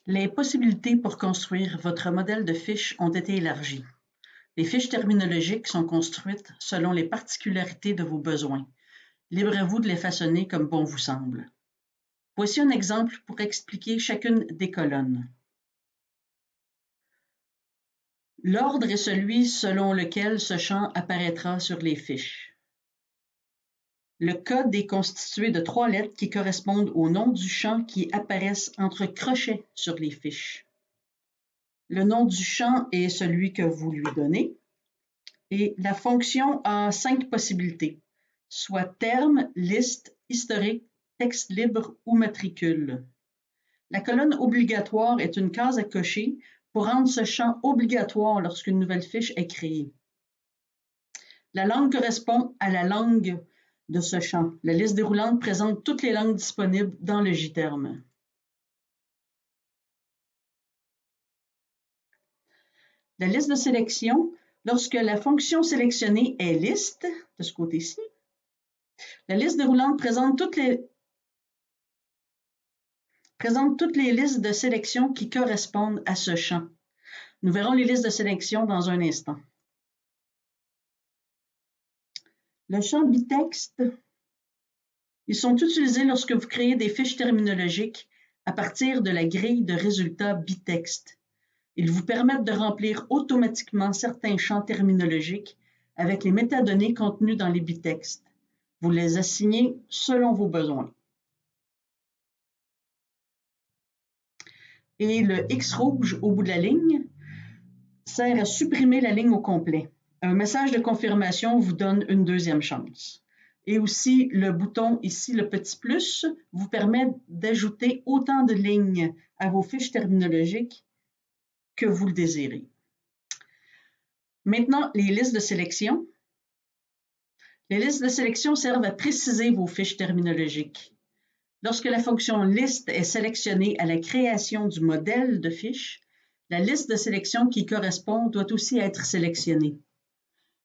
Les possibilités pour construire votre modèle de fiche ont été élargies. Les fiches terminologiques sont construites selon les particularités de vos besoins. Libre à vous de les façonner comme bon vous semble. Voici un exemple pour expliquer chacune des colonnes. L'ordre est celui selon lequel ce champ apparaîtra sur les fiches. Le code est constitué de 3 lettres qui correspondent au nom du champ qui apparaissent entre crochets sur les fiches. Le nom du champ est celui que vous lui donnez et la fonction a 5 possibilités, soit terme, liste, historique, texte libre ou matricule. La colonne obligatoire est une case à cocher pour rendre ce champ obligatoire lorsqu'une nouvelle fiche est créée. La langue correspond à la langue de ce champ. La liste déroulante présente toutes les langues disponibles dans le JTerm. La liste de sélection, lorsque la fonction sélectionnée est liste, de ce côté-ci, la liste déroulante présente toutes les listes de sélection qui correspondent à ce champ. Nous verrons les listes de sélection dans un instant. Le champ bitexte, ils sont utilisés lorsque vous créez des fiches terminologiques à partir de la grille de résultats bitexte. Ils vous permettent de remplir automatiquement certains champs terminologiques avec les métadonnées contenues dans les bitextes. Vous les assignez selon vos besoins. Et le X rouge au bout de la ligne sert à supprimer la ligne au complet. Un message de confirmation vous donne une deuxième chance. Et aussi, le bouton ici, le petit plus, vous permet d'ajouter autant de lignes à vos fiches terminologiques que vous le désirez. Maintenant, les listes de sélection. Les listes de sélection servent à préciser vos fiches terminologiques. Lorsque la fonction liste est sélectionnée à la création du modèle de fiche, la liste de sélection qui correspond doit aussi être sélectionnée.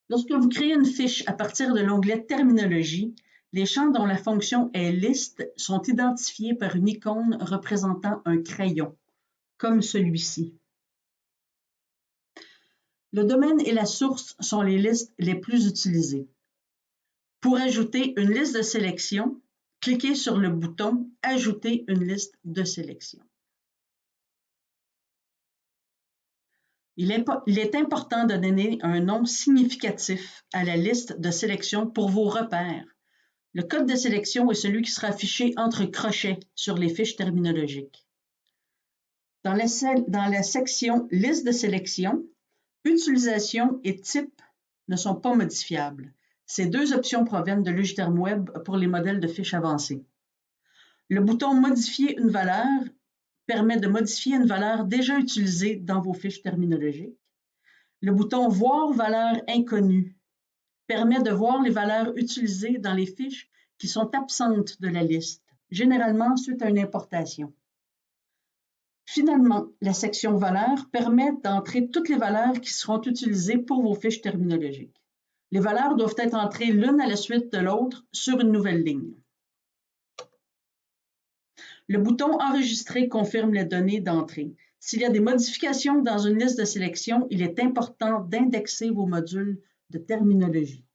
Lorsque vous créez une fiche à partir de l'onglet Terminologie, les champs dont la fonction est liste sont identifiés par une icône représentant un crayon, comme celui-ci. Le domaine et la source sont les listes les plus utilisées. Pour ajouter une liste de sélection, cliquez sur le bouton « Ajouter une liste de sélection ». Il est important de donner un nom significatif à la liste de sélection pour vos repères. Le code de sélection est celui qui sera affiché entre crochets sur les fiches terminologiques. Dans la section « Liste de sélection », utilisation et type ne sont pas modifiables. Ces deux options proviennent de l'UJTerm Web pour les modèles de fiches avancés. Le bouton « Modifier une valeur » permet de modifier une valeur déjà utilisée dans vos fiches terminologiques. Le bouton « Voir valeur inconnue » permet de voir les valeurs utilisées dans les fiches qui sont absentes de la liste, généralement suite à une importation. Finalement, la section « Valeurs » permet d'entrer toutes les valeurs qui seront utilisées pour vos fiches terminologiques. Les valeurs doivent être entrées l'une à la suite de l'autre sur une nouvelle ligne. Le bouton « Enregistrer » confirme les données d'entrée. S'il y a des modifications dans une liste de sélection, il est important d'indexer vos modules de terminologie.